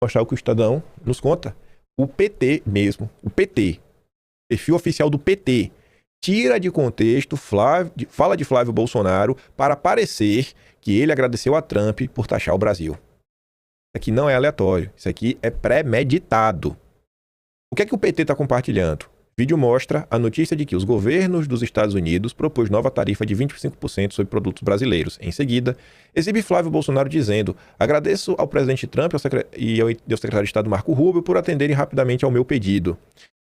mostrar o que o Estadão nos conta. O PT mesmo, o PT, perfil oficial do PT, tira de contexto, fala de Flávio Bolsonaro para parecer que ele agradeceu a Trump por taxar o Brasil. Isso aqui não é aleatório, isso aqui é premeditado. O que é que o PT está compartilhando? O vídeo mostra a notícia de que os governos dos Estados Unidos propôs nova tarifa de 25% sobre produtos brasileiros. Em seguida, exibe Flávio Bolsonaro dizendo: agradeço ao presidente Trump e ao secretário de Estado Marco Rubio por atenderem rapidamente ao meu pedido.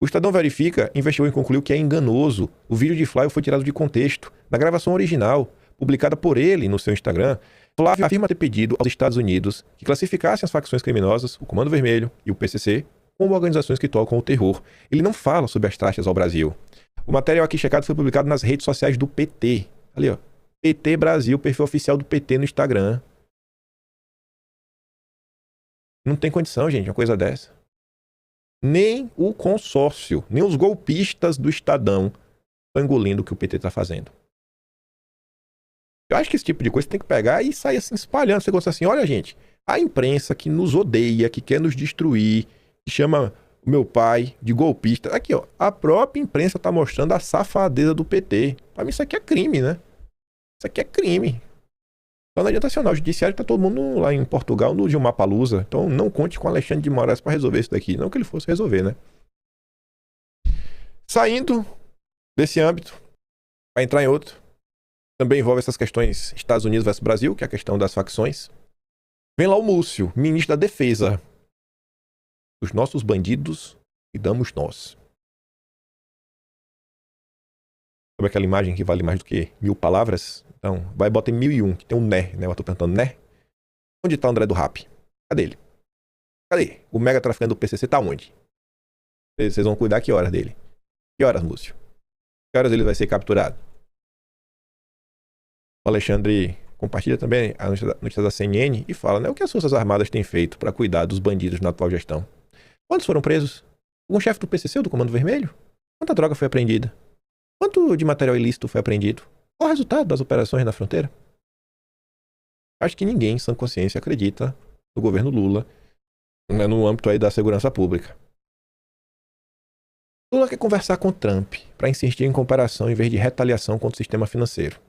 O Estadão Verifica investigou e concluiu que é enganoso. O vídeo de Flávio foi tirado de contexto. Na gravação original, publicada por ele no seu Instagram, Flávio afirma ter pedido aos Estados Unidos que classificassem as facções criminosas, o Comando Vermelho e o PCC, como organizações que tocam o terror. Ele não fala sobre as taxas ao Brasil. O material aqui checado foi publicado nas redes sociais do PT. Ali, ó. PT Brasil, perfil oficial do PT no Instagram. Não tem condição, gente, uma coisa dessa. Nem o consórcio, nem os golpistas do Estadão estão engolindo o que o PT está fazendo. Eu acho que esse tipo de coisa tem que pegar e sair assim espalhando. Você gosta assim, olha, gente, a imprensa que nos odeia, que quer nos destruir, que chama o meu pai de golpista. Aqui, ó, a própria imprensa está mostrando a safadeza do PT. Para mim isso aqui é crime, né? Isso aqui é crime. Então não adianta acionar o judiciário, tá todo mundo lá em Portugal no Dilma Palusa. Então não conte com Alexandre de Moraes para resolver isso daqui. Não que ele fosse resolver, né? Saindo desse âmbito, vai entrar em outro. Também envolve essas questões Estados Unidos versus Brasil, que é a questão das facções. Vem lá o Múcio, ministro da Defesa. Os nossos bandidos e damos nós. Sabe aquela imagem que vale mais do que 1000 palavras? Então, vai e bota em 1001, que tem um né, né? Eu tô perguntando, né? Onde tá o André do Rap? Cadê ele? Cadê? O mega traficante do PCC tá onde? Vocês vão cuidar que horas dele? Que horas, Múcio? Que horas ele vai ser capturado? O Alexandre compartilha também a notícia da CNN e fala, né? O que as Forças Armadas têm feito para cuidar dos bandidos na atual gestão? Quantos foram presos? Algum chefe do PCC ou do Comando Vermelho? Quanta droga foi apreendida? Quanto de material ilícito foi apreendido? Qual o resultado das operações na fronteira? Acho que ninguém, em sã consciência, acredita no governo Lula, né, no âmbito aí da segurança pública. Lula quer conversar com Trump para insistir em comparação em vez de retaliação contra o sistema financeiro.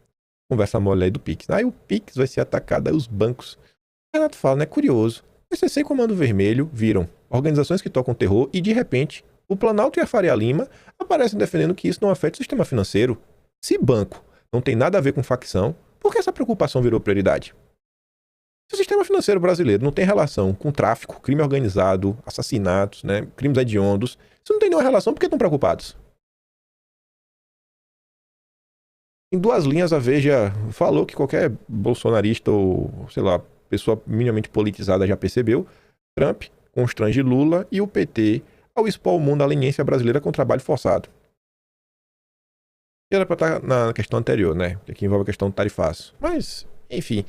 Conversa mole aí do Pix. Aí o Pix vai ser atacado, aí os bancos. O Renato fala, né? Curioso. PCC e Comando Vermelho viram organizações que tocam terror e, de repente, o Planalto e a Faria Lima aparecem defendendo que isso não afeta o sistema financeiro. Se banco não tem nada a ver com facção, por que essa preocupação virou prioridade? Se o sistema financeiro brasileiro não tem relação com tráfico, crime organizado, assassinatos, né, crimes hediondos, se não tem nenhuma relação, por que estão preocupados? Em 2 linhas, a Veja falou que qualquer bolsonarista ou, sei lá, pessoa minimamente politizada já percebeu, Trump constrange Lula e o PT ao expor o mundo da leniência brasileira com trabalho forçado. Era para estar na questão anterior, né? Que aqui envolve a questão do tarifaço. Mas, enfim,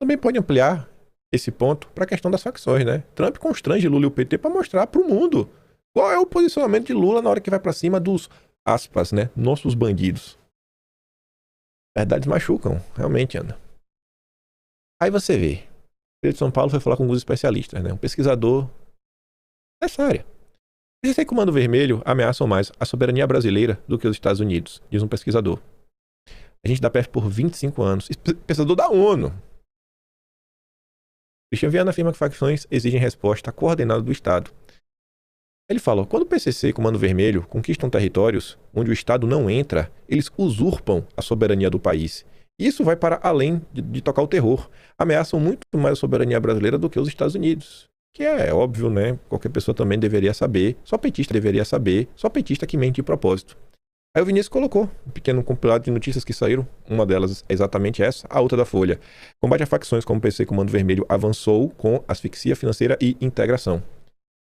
também pode ampliar esse ponto para a questão das facções, né? Trump constrange Lula e o PT para mostrar para o mundo qual é o posicionamento de Lula na hora que vai para cima dos, aspas, né? Nossos bandidos. Verdades machucam, realmente, Ana. Aí você vê. O Pedro de São Paulo foi falar com alguns especialistas, né? Um pesquisador dessa área. PCC e Comando Vermelho ameaçam mais a soberania brasileira do que os Estados Unidos, diz um pesquisador. A gente dá PF por 25 anos. Pesquisador da ONU. Christian Viana afirma que facções exigem resposta coordenada do Estado. Ele fala, quando o PCC e Comando Vermelho conquistam territórios onde o Estado não entra, eles usurpam a soberania do país. E isso vai para além de tocar o terror. Ameaçam muito mais a soberania brasileira do que os Estados Unidos. Que é óbvio, né? Qualquer pessoa também deveria saber. Só petista deveria saber. Só petista que mente de propósito. Aí o Vinícius colocou um pequeno compilado de notícias que saíram. Uma delas é exatamente essa, a outra da Folha. Combate a facções como o PC Comando Vermelho avançou com asfixia financeira e integração.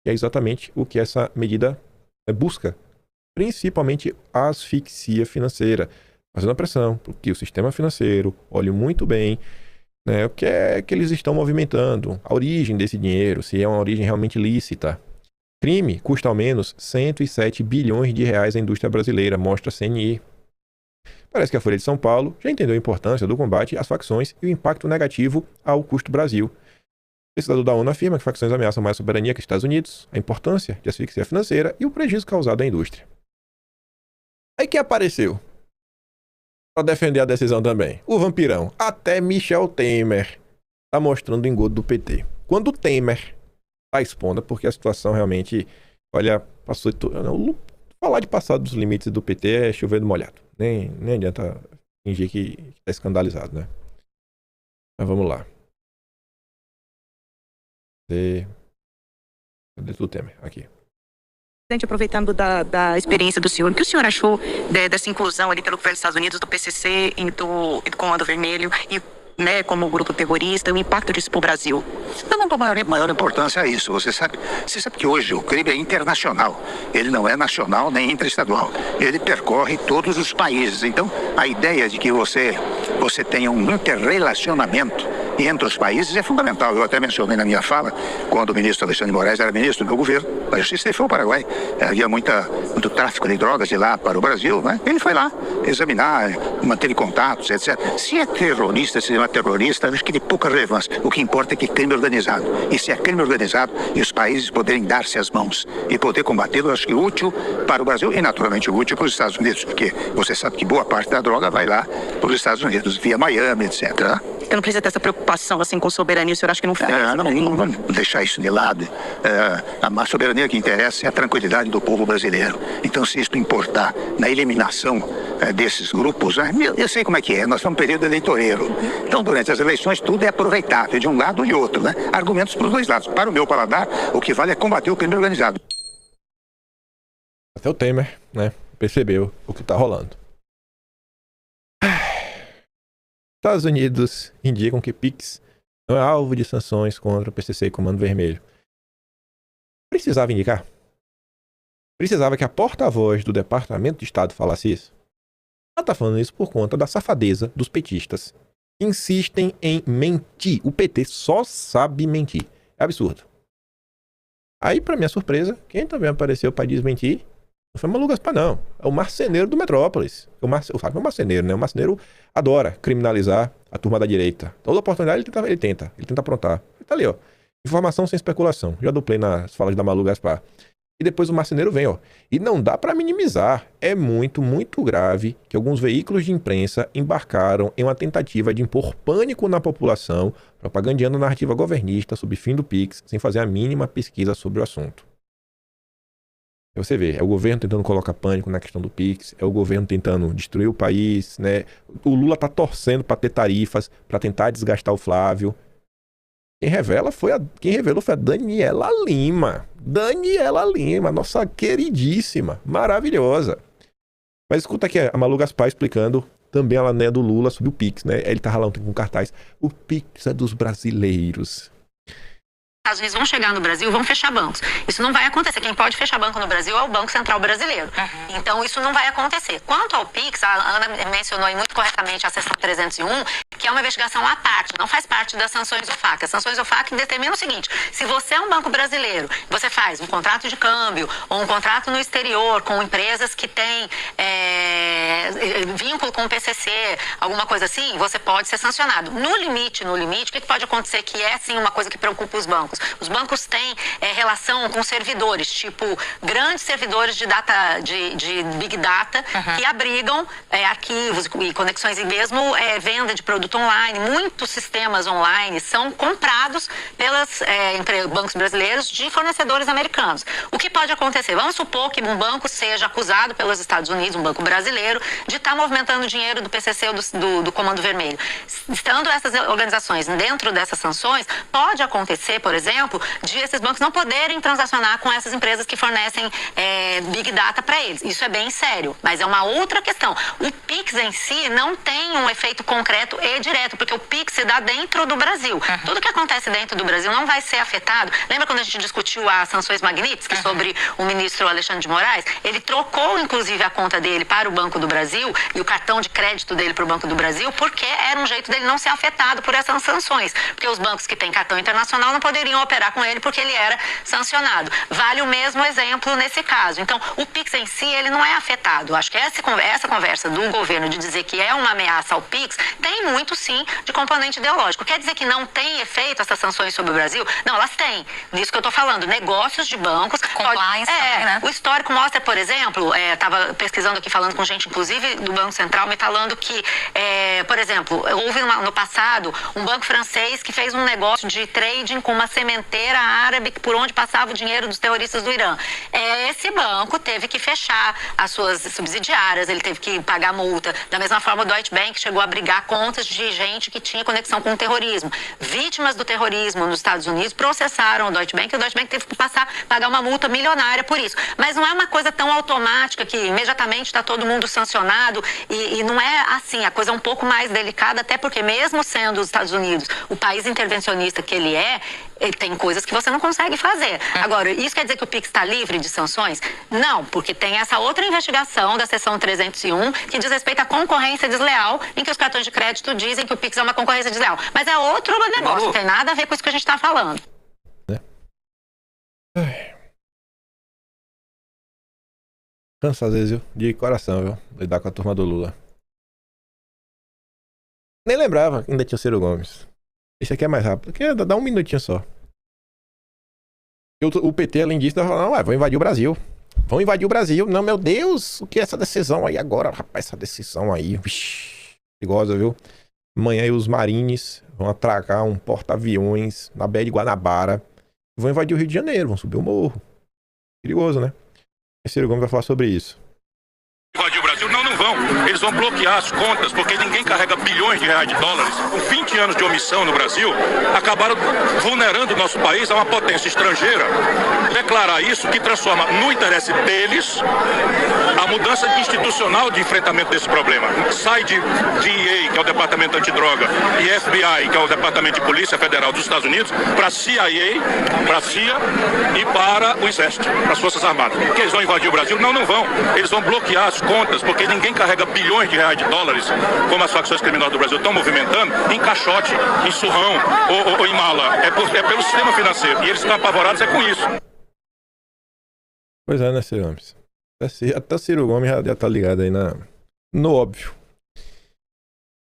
E é exatamente o que essa medida busca. Principalmente a asfixia financeira. Fazendo a pressão para que o sistema financeiro olhe muito bem, né, o que é que eles estão movimentando, a origem desse dinheiro, se é uma origem realmente lícita. Crime custa ao menos 107 bilhões de reais à indústria brasileira, mostra a CNI. Parece que a Folha de São Paulo já entendeu a importância do combate às facções e o impacto negativo ao custo Brasil. O pesquisador da ONU afirma que facções ameaçam mais a soberania que os Estados Unidos, a importância de asfixia financeira e o prejuízo causado à indústria. Aí quem apareceu para defender a decisão também? O vampirão. Até Michel Temer está mostrando o engodo do PT. Quando o Temer está expondo, porque a situação realmente, olha, passou... Falar de passar dos limites do PT é chover no molhado. Nem adianta fingir que está escandalizado, né? Mas vamos lá. Cadê o Temer? Aqui. Aproveitando da experiência do senhor, o que o senhor achou dessa inclusão ali pelo governo dos Estados Unidos, do PCC e do Comando Vermelho, e, né, como grupo terrorista, o impacto disso para o Brasil? Eu não dou maior importância a isso. Você sabe que hoje o crime é internacional. Ele não é nacional nem interestadual. Ele percorre todos os países. Então, a ideia de que você tenha um interrelacionamento entre os países é fundamental. Eu até mencionei na minha fala, quando o ministro Alexandre de Moraes era ministro do meu governo, da Justiça, ele foi ao Paraguai. Havia muito tráfico de drogas de lá para o Brasil, né? Ele foi lá examinar, manteve contatos, etc. Se é terrorista, se não é terrorista, acho que de pouca relevância. O que importa é que é crime organizado. E se é crime organizado, e os países poderem dar-se as mãos e poder combatê-lo, acho que útil para o Brasil e naturalmente útil para os Estados Unidos, porque você sabe que boa parte da droga vai lá para os Estados Unidos, via Miami, etc. Eu não precisa ter essa preocupação assim com soberania, o senhor acha que não faz? Não vamos deixar isso de lado. A soberania que interessa é a tranquilidade do povo brasileiro. Então, se isso importar na eliminação desses grupos, eu sei como é que é, nós estamos num período eleitoreiro. Então, durante as eleições, tudo é aproveitável, de um lado e outro, né? Argumentos para os dois lados. Para o meu paladar, o que vale é combater o crime organizado. Até o Temer, né, percebeu o que está rolando. Estados Unidos indicam que Pix não é alvo de sanções contra o PCC e Comando Vermelho. Precisava indicar? Precisava que a porta-voz do Departamento de Estado falasse isso? Ela está falando isso por conta da safadeza dos petistas, que insistem em mentir. O PT só sabe mentir. É absurdo. Aí, para minha surpresa, quem também apareceu para desmentir não foi Malu Gaspar, não. É o marceneiro do Metrópolis. O marceneiro, né? O marceneiro adora criminalizar a turma da direita. Toda oportunidade ele tenta aprontar. Ele tá ali, ó. Informação sem especulação. Já duplei nas falas da Malu Gaspar. E depois o marceneiro vem, ó. E não dá para minimizar. É muito, muito grave que alguns veículos de imprensa embarcaram em uma tentativa de impor pânico na população, propagandeando a narrativa governista sobre o fim do Pix, sem fazer a mínima pesquisa sobre o assunto. Você vê, é o governo tentando colocar pânico na questão do Pix, é o governo tentando destruir o país, né? O Lula tá torcendo para ter tarifas, para tentar desgastar o Flávio. Quem revelou foi a Daniela Lima. Daniela Lima, nossa queridíssima, maravilhosa. Mas escuta aqui a Malu Gaspar explicando também a lané do Lula sobre o Pix, né? Ele tava lá com cartaz. O Pix é dos brasileiros. Estados Unidos vão chegar no Brasil e vão fechar bancos. Isso não vai acontecer. Quem pode fechar banco no Brasil é o Banco Central Brasileiro. Uhum. Então, isso não vai acontecer. Quanto ao Pix, a Ana mencionou aí muito corretamente a seção 301, que é uma investigação à parte, não faz parte das sanções OFAC. As sanções OFAC determinam o seguinte: se você é um banco brasileiro, você faz um contrato de câmbio ou um contrato no exterior com empresas que têm vínculo com o PCC, alguma coisa assim, você pode ser sancionado. No limite, o que pode acontecer, que é sim uma coisa que preocupa os bancos? Os bancos têm relação com servidores, tipo grandes servidores de Big Data, que abrigam arquivos e conexões, e mesmo venda de produto online. Muitos sistemas online são comprados pelos bancos brasileiros de fornecedores americanos. O que pode acontecer? Vamos supor que um banco seja acusado pelos Estados Unidos, um banco brasileiro, de estar movimentando dinheiro do PCC ou do Comando Vermelho. Estando essas organizações dentro dessas sanções, pode acontecer, por exemplo, de esses bancos não poderem transacionar com essas empresas que fornecem Big Data para eles. Isso é bem sério, mas é uma outra questão. O Pix em si não tem um efeito concreto e direto, porque o Pix se dá dentro do Brasil. Tudo que acontece dentro do Brasil não vai ser afetado. Lembra quando a gente discutiu as sanções Magnitsky sobre o ministro Alexandre de Moraes? Ele trocou, inclusive, a conta dele para o Banco do Brasil. Brasil e o cartão de crédito dele para o Banco do Brasil, porque era um jeito dele não ser afetado por essas sanções. Porque os bancos que têm cartão internacional não poderiam operar com ele porque ele era sancionado. Vale o mesmo exemplo nesse caso. Então, o Pix em si, ele não é afetado. Acho que essa conversa do governo de dizer que é uma ameaça ao Pix tem muito, sim, de componente ideológico. Quer dizer que não tem efeito essas sanções sobre o Brasil? Não, elas têm. Disso que eu estou falando. Negócios de bancos... Compliance também, né? O histórico mostra, por exemplo, estava pesquisando aqui, falando com gente, inclusive, do Banco Central, me falando que, por exemplo, houve no passado um banco francês que fez um negócio de trading com uma sementeira árabe por onde passava o dinheiro dos terroristas do Irã. Esse banco teve que fechar as suas subsidiárias, ele teve que pagar multa. Da mesma forma, o Deutsche Bank chegou a abrigar contas de gente que tinha conexão com o terrorismo. Vítimas do terrorismo nos Estados Unidos processaram o Deutsche Bank e o Deutsche Bank teve que pagar uma multa milionária por isso. Mas não é uma coisa tão automática que imediatamente está todo mundo sancionado e não é assim. A coisa é um pouco mais delicada, até porque mesmo sendo os Estados Unidos o país intervencionista que ele tem coisas que você não consegue fazer. Agora, isso quer dizer que o Pix está livre de sanções? Não, porque tem essa outra investigação da seção 301 que diz respeito à concorrência desleal, em que os cartões de crédito dizem que o Pix é uma concorrência desleal. Mas é outro negócio, não tem nada a ver com isso que a gente está falando. Cansa às vezes, viu? De coração, viu? Lidar com a turma do Lula. Nem lembrava que ainda tinha o Ciro Gomes. Esse aqui é mais rápido. Aqui dá um minutinho só. O PT, além disso, tá falando, vão invadir o Brasil. Vão invadir o Brasil. Não, meu Deus, o que é essa decisão aí agora? Rapaz, essa decisão aí, vixi, perigosa, viu? Amanhã aí os marines vão atracar um porta-aviões na Baía de Guanabara. Vão invadir o Rio de Janeiro, vão subir o morro. Perigoso, né? O Ciro Gomes vai falar sobre isso. Invadir o Brasil? Não vão. Eles vão bloquear as contas, porque ninguém carrega bilhões de reais de dólares. Com 20 anos de omissão no Brasil, acabaram vulnerando o nosso país a uma potência estrangeira. Declarar isso que transforma no interesse deles a mudança institucional de enfrentamento desse problema. Sai de DEA, que é o Departamento Antidroga, e FBI, que é o Departamento de Polícia Federal dos Estados Unidos, para a CIA, para a CIA e para o Exército, para as Forças Armadas. Que eles vão invadir o Brasil? Não vão. Eles vão bloquear as contas, porque ninguém carrega bilhões de reais de dólares, como as facções criminosas do Brasil estão movimentando, em caixote, em surrão ou em mala. É pelo sistema financeiro. E eles estão apavorados com isso. Pois é, né, Ciro Gomes? Até o Ciro Gomes já tá ligado aí no óbvio.